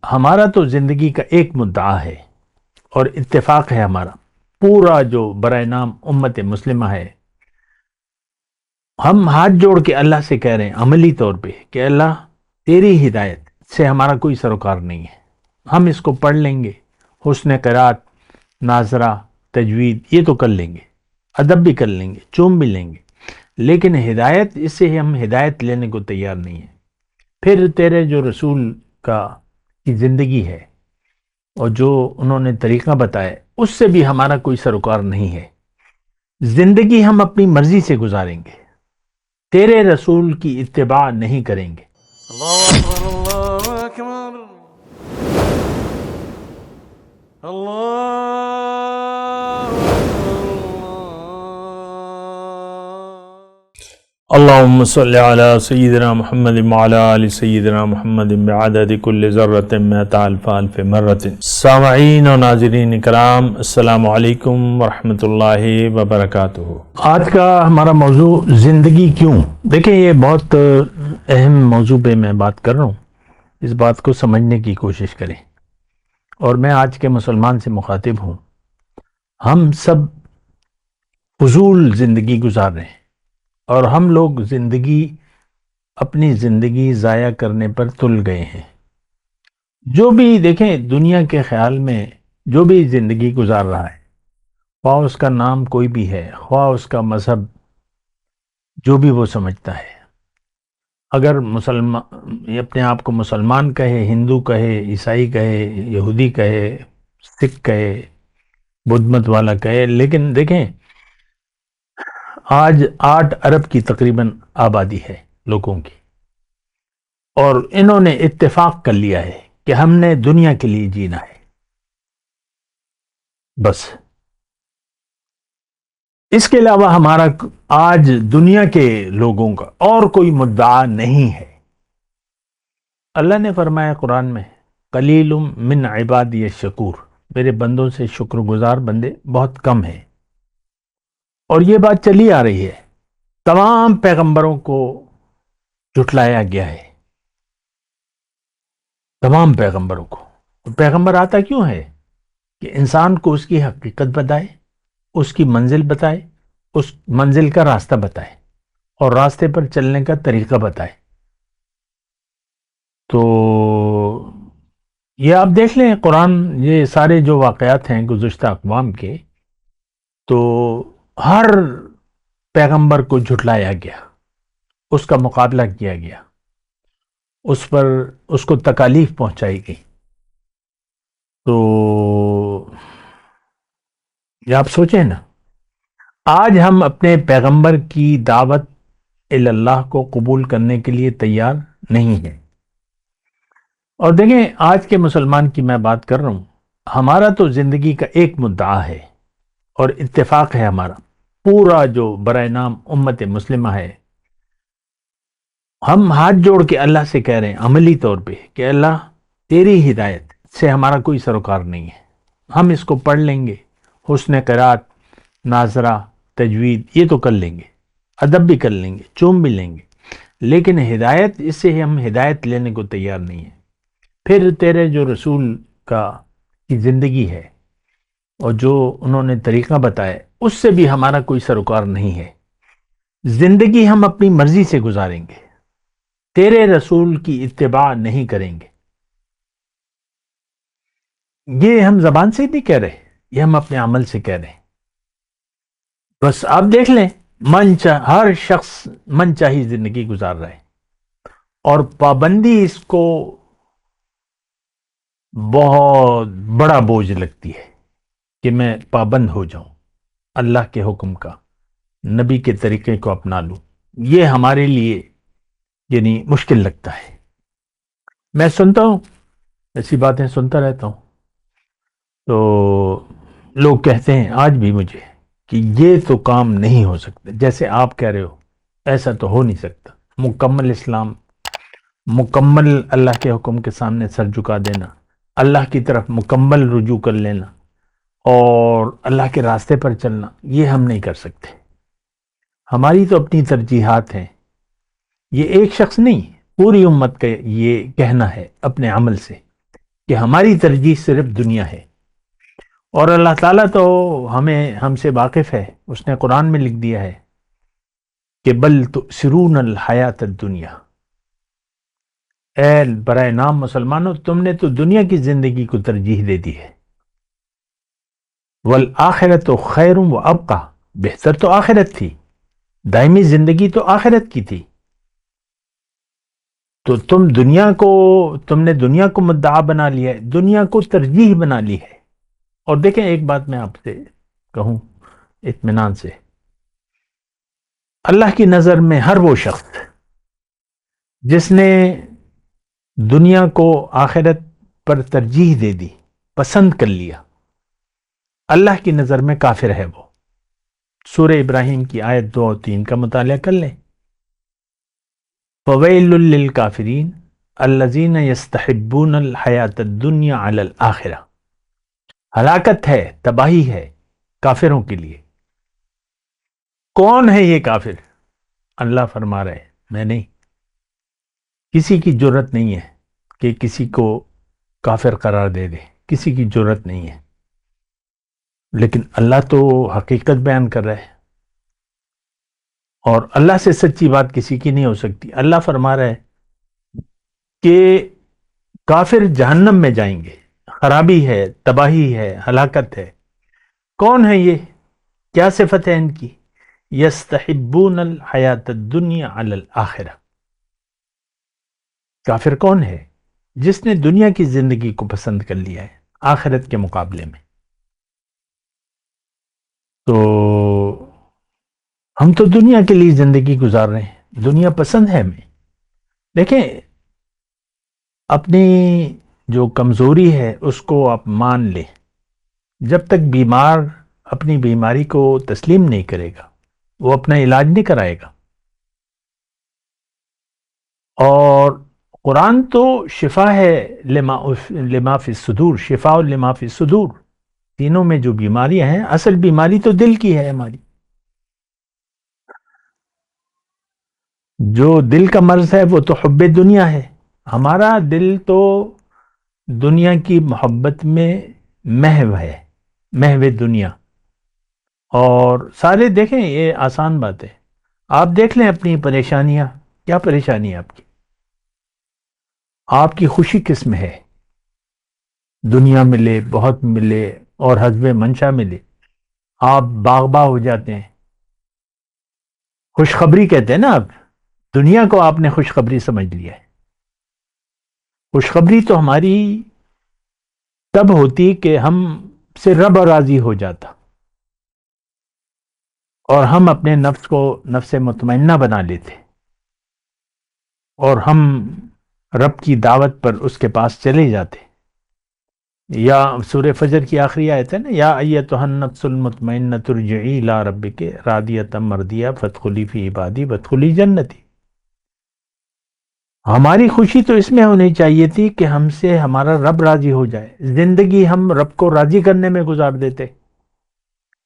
ہمارا تو زندگی کا ایک مدعا ہے اور اتفاق ہے ہمارا پورا جو برائے نام امت مسلمہ ہے، ہم ہاتھ جوڑ کے اللہ سے کہہ رہے ہیں عملی طور پہ کہ اللہ تیری ہدایت سے ہمارا کوئی سروکار نہیں ہے۔ ہم اس کو پڑھ لیں گے، حسن قرات، ناظرہ، تجوید یہ تو کر لیں گے، ادب بھی کر لیں گے، چوم بھی لیں گے، لیکن ہدایت اس سے ہم ہدایت لینے کو تیار نہیں ہیں۔ پھر تیرے جو رسول کی زندگی ہے اور جو انہوں نے طریقہ بتایا اس سے بھی ہمارا کوئی سروکار نہیں ہے۔ زندگی ہم اپنی مرضی سے گزاریں گے، تیرے رسول کی اتباع نہیں کریں گے۔ اللہ اکبر اللہ اکبر اللہ اللهم صل على سيدنا محمد وعلى آل سيدنا محمد بعدد كل ذرة مئة ألف ألف مرة۔ سامعین و ناظرین کرام، السلام علیکم ورحمۃ اللہ وبرکاتہ۔ آج کا ہمارا موضوع زندگی کیوں؟ دیکھیں یہ بہت اہم موضوع پہ میں بات کر رہا ہوں، اس بات کو سمجھنے کی کوشش کریں۔ اور میں آج کے مسلمان سے مخاطب ہوں، ہم سب فضول زندگی گزار رہے ہیں اور ہم لوگ اپنی زندگی ضائع کرنے پر تل گئے ہیں۔ جو بھی دیکھیں دنیا کے خیال میں جو بھی زندگی گزار رہا ہے، خواہ اس کا نام کوئی بھی ہے، خواہ اس کا مذہب جو بھی وہ سمجھتا ہے، اگر مسلمان اپنے آپ کو مسلمان کہے، ہندو کہے، عیسائی کہے، یہودی کہے، سکھ کہے، بدھ مت والا کہے، لیکن دیکھیں آج 8 ارب کی تقریباً آبادی ہے لوگوں کی، اور انہوں نے اتفاق کر لیا ہے کہ ہم نے دنیا کے لیے جینا ہے، بس اس کے علاوہ ہمارا آج دنیا کے لوگوں کا اور کوئی مدعا نہیں ہے۔ اللہ نے فرمایا قرآن میں، قلیل من عبادی الشکور، میرے بندوں سے شکر گزار بندے بہت کم ہیں۔ اور یہ بات چلی آ رہی ہے، تمام پیغمبروں کو جھٹلایا گیا ہے، تمام پیغمبروں کو۔ پیغمبر آتا کیوں ہے؟ کہ انسان کو اس کی حقیقت بتائے، اس کی منزل بتائے، اس منزل کا راستہ بتائے اور راستے پر چلنے کا طریقہ بتائے۔ تو یہ آپ دیکھ لیں قرآن، یہ سارے جو واقعات ہیں گزشتہ اقوام کے، تو ہر پیغمبر کو جھٹلایا گیا، اس کا مقابلہ کیا گیا، اس کو تکالیف پہنچائی گئی۔ تو یہ آپ سوچیں نا، آج ہم اپنے پیغمبر کی دعوت اللہ کو قبول کرنے کے لیے تیار نہیں ہیں۔ اور دیکھیں آج کے مسلمان کی میں بات کر رہا ہوں، ہمارا تو زندگی کا ایک مدعا ہے اور اتفاق ہے ہمارا پورا جو برائے نام امت مسلمہ ہے، ہم ہاتھ جوڑ کے اللہ سے کہہ رہے ہیں عملی طور پہ کہ اللہ تیری ہدایت سے ہمارا کوئی سروکار نہیں ہے۔ ہم اس کو پڑھ لیں گے، حسن قرات، ناظرہ، تجوید یہ تو کر لیں گے، ادب بھی کر لیں گے، چوم بھی لیں گے، لیکن ہدایت اس سے ہم ہدایت لینے کو تیار نہیں ہیں۔ پھر تیرے جو رسول کی زندگی ہے اور جو انہوں نے طریقہ بتایا اس سے بھی ہمارا کوئی سروکار نہیں ہے۔ زندگی ہم اپنی مرضی سے گزاریں گے، تیرے رسول کی اتباع نہیں کریں گے۔ یہ ہم زبان سے نہیں کہہ رہے، یہ ہم اپنے عمل سے کہہ رہے ہیں۔ بس آپ دیکھ لیں ہر شخص من چاہی زندگی گزار رہا ہے، اور پابندی اس کو بہت بڑا بوجھ لگتی ہے کہ میں پابند ہو جاؤں اللہ کے حکم کا، نبی کے طریقے کو اپنا لوں۔ یہ ہمارے لیے یعنی مشکل لگتا ہے۔ میں سنتا ہوں، ایسی باتیں سنتا رہتا ہوں، تو لوگ کہتے ہیں آج بھی مجھے کہ یہ تو کام نہیں ہو سکتا، جیسے آپ کہہ رہے ہو ایسا تو ہو نہیں سکتا۔ مکمل اسلام، مکمل اللہ کے حکم کے سامنے سر جھکا دینا، اللہ کی طرف مکمل رجوع کر لینا اور اللہ کے راستے پر چلنا، یہ ہم نہیں کر سکتے۔ ہماری تو اپنی ترجیحات ہیں، یہ ایک شخص نہیں، پوری امت کا یہ کہنا ہے اپنے عمل سے کہ ہماری ترجیح صرف دنیا ہے، اور اللہ تعالیٰ تو ہم سے واقف ہے، اس نے قرآن میں لکھ دیا ہے کہ بل تؤثرون الحیات الدنیا، اے برائے نام مسلمانوں تم نے تو دنیا کی زندگی کو ترجیح دے دی ہے، والآخرۃ خیر و ابقیٰ، بہتر تو آخرت تھی، دائمی زندگی تو آخرت کی تھی، تو تم نے دنیا کو مدعا بنا لیا ہے، دنیا کو ترجیح بنا لی ہے۔ اور دیکھیں ایک بات میں آپ سے کہوں اطمینان سے، اللہ کی نظر میں ہر وہ شخص جس نے دنیا کو آخرت پر ترجیح دے دی، پسند کر لیا، اللہ کی نظر میں کافر ہے وہ۔ سورہ ابراہیم کی آیت 2 اور 3 کا مطالعہ کر لیں، فَوَيْلٌ لِّلْكَافِرِينَ الَّذِينَ يَسْتَحِبُّونَ الْحَيَاةَ الدُّنْيَا عَلَى الْآخِرَةِ، ہلاکت ہے، تباہی ہے کافروں کے لیے۔ کون ہے یہ کافر؟ اللہ فرما رہے میں نہیں، کسی کی جرت نہیں ہے کہ کسی کو کافر قرار دے دے، کسی کی جرت نہیں ہے، لیکن اللہ تو حقیقت بیان کر رہا ہے، اور اللہ سے سچی بات کسی کی نہیں ہو سکتی۔ اللہ فرما رہا ہے کہ کافر جہنم میں جائیں گے، خرابی ہے، تباہی ہے، ہلاکت ہے۔ کون ہے یہ؟ کیا صفت ہے ان کی؟ یستحبون الحیات الدنیا علی الآخرہ۔ کافر کون ہے؟ جس نے دنیا کی زندگی کو پسند کر لیا ہے آخرت کے مقابلے میں۔ تو ہم تو دنیا کے لیے زندگی گزار رہے ہیں، دنیا پسند ہے ہمیں۔ دیکھیں اپنی جو کمزوری ہے اس کو آپ مان لیں، جب تک بیمار اپنی بیماری کو تسلیم نہیں کرے گا وہ اپنا علاج نہیں کرائے گا۔ اور قرآن تو شفا ہے لما فی الصدور، شفاء لما فی الصدور، تینوں میں جو بیماریاں ہیں، اصل بیماری تو دل کی ہے ہماری، جو دل کا مرض ہے وہ تو حب دنیا ہے، ہمارا دل تو دنیا کی محبت میں محو ہے، محو دنیا۔ اور سارے دیکھیں یہ آسان بات ہے، آپ دیکھ لیں اپنی پریشانیاں، کیا پریشانی ہے آپ کی خوشی کس میں ہے؟ دنیا ملے، بہت ملے، اور حسب منشا ملے، آپ باغ باغ ہو جاتے ہیں۔ خوشخبری کہتے ہیں نا، آپ دنیا کو آپ نے خوشخبری سمجھ لیا ہے۔ خوشخبری تو ہماری تب ہوتی کہ ہم سے رب راضی ہو جاتا، اور ہم اپنے نفس کو نفس مطمئنہ بنا لیتے، اور ہم رب کی دعوت پر اس کے پاس چلے جاتے۔ یا سورہ فجر کی آخری آیت ہے نا، یا ایتھا النفس المطمئنۃ ارجعی الی ربک راضیۃ مرضیہ فادخلی فی عبادی وادخلی جنتی۔ ہماری خوشی تو اس میں ہونی چاہیے تھی کہ ہم سے ہمارا رب راضی ہو جائے، زندگی ہم رب کو راضی کرنے میں گزار دیتے،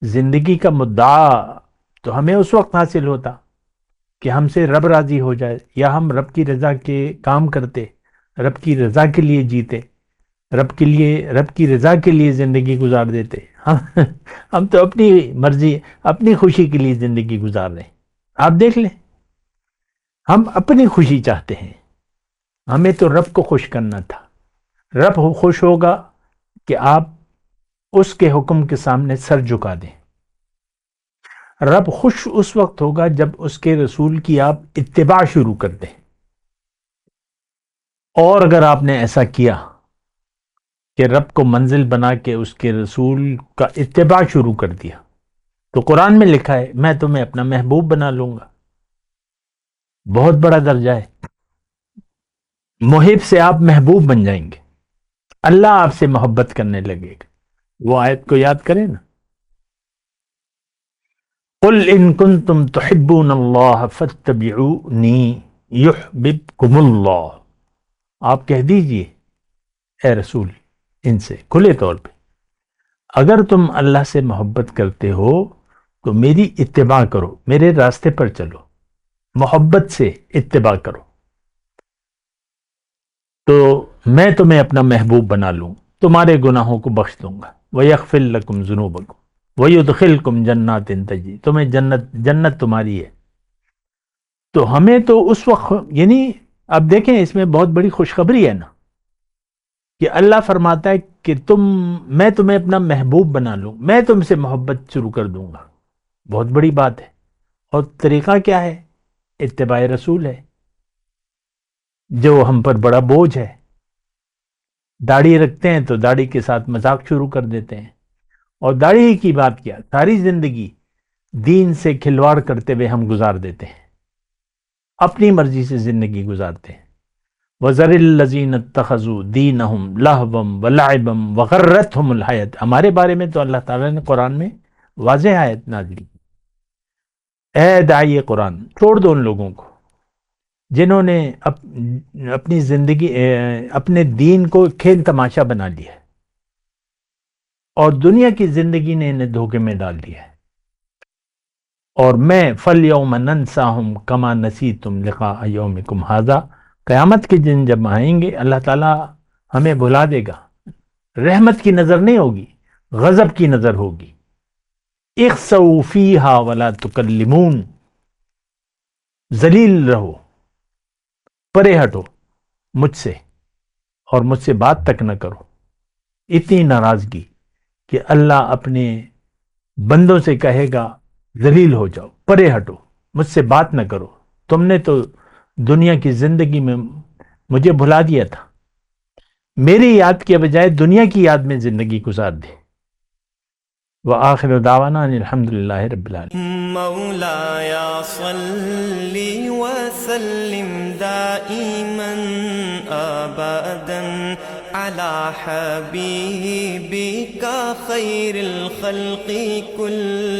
زندگی کا مدعا تو ہمیں اس وقت حاصل ہوتا کہ ہم سے رب راضی ہو جائے، یا ہم رب کی رضا کے کام کرتے، رب کی رضا کے لیے جیتے، رب کی رضا کے لیے زندگی گزار دیتے۔ ہم تو اپنی مرضی، اپنی خوشی کے لیے زندگی گزار رہے ہیں۔ آپ دیکھ لیں، ہم اپنی خوشی چاہتے ہیں، ہمیں تو رب کو خوش کرنا تھا۔ رب خوش ہوگا کہ آپ اس کے حکم کے سامنے سر جھکا دیں، رب خوش اس وقت ہوگا جب اس کے رسول کی آپ اتباع شروع کر دیں۔ اور اگر آپ نے ایسا کیا کہ رب کو منزل بنا کے اس کے رسول کا اتباع شروع کر دیا، تو قرآن میں لکھا ہے میں تمہیں اپنا محبوب بنا لوں گا۔ بہت بڑا درجہ ہے، محب سے آپ محبوب بن جائیں گے، اللہ آپ سے محبت کرنے لگے گا۔ وہ آیت کو یاد کریں نا، قل ان کنتم تحبون اللہ فاتبعونی یحببکم اللہ۔ آپ کہہ دیجئے اے رسول ان سے کھلے طور پہ، اگر تم اللہ سے محبت کرتے ہو تو میری اتباع کرو، میرے راستے پر چلو، محبت سے اتباع کرو۔ تو میں تمہیں اپنا محبوب بنا لوں، تمہارے گناہوں کو بخش دوں گا، وَيَغْفِرْ لَكُمْ ذُنُوبَكُمْ وَيُدْخِلْكُمْ جَنَّاتٍ تَجْرِی، تمہیں جنت تمہاری ہے۔ تو ہمیں تو اس وقت، یعنی اب دیکھیں اس میں بہت بڑی خوشخبری ہے نا، کہ اللہ فرماتا ہے کہ میں تمہیں اپنا محبوب بنا لوں، میں تم سے محبت شروع کر دوں گا۔ بہت بڑی بات ہے۔ اور طریقہ کیا ہے؟ اتباع رسول ہے، جو ہم پر بڑا بوجھ ہے۔ داڑھی رکھتے ہیں تو داڑھی کے ساتھ مذاق شروع کر دیتے ہیں، اور داڑھی کی بات کیا، ساری زندگی دین سے کھلواڑ کرتے ہوئے ہم گزار دیتے ہیں، اپنی مرضی سے زندگی گزارتے ہیں۔ وَذَرِ الَّذِينَ اتَّخَذُوا دِينَهُمْ لَهْوًا وَلَعِبًا وَغَرَّتْهُمُ الْحَيَاةُ، ہمارے بارے میں تو اللہ تعالیٰ نے قرآن میں واضح آیت نازل کی، اے داعی قرآن، چھوڑ دو ان لوگوں کو جنہوں نے اپنی زندگی، اپنے دین کو کھیل تماشا بنا لیا ہے، اور دنیا کی زندگی نے انہیں دھوکے میں ڈال دیا ہے۔ اور میں فَالْيَوْمَ نَنْسَاهُمْ كَمَا نَسِيتُمْ لِقَاءَ يَوْمِكُمْ هَذَا، قیامت کے دن جب آئیں گے اللہ تعالیٰ ہمیں بھلا دے گا، رحمت کی نظر نہیں ہوگی، غضب کی نظر ہوگی۔ اخسؤوا فیہا ولا تکلمون، ذلیل رہو، پرے ہٹو مجھ سے، اور مجھ سے بات تک نہ کرو۔ اتنی ناراضگی کہ اللہ اپنے بندوں سے کہے گا ذلیل ہو جاؤ، پرے ہٹو، مجھ سے بات نہ کرو، تم نے تو دنیا کی زندگی میں مجھے بھلا دیا تھا، میری یاد کے بجائے دنیا کی یاد میں زندگی گزار دی۔ وآخر دعوانا ان الحمدللہ رب العالمین۔ مولاي صل وسلم دائما ابدا على حبيبك خير الخلق كل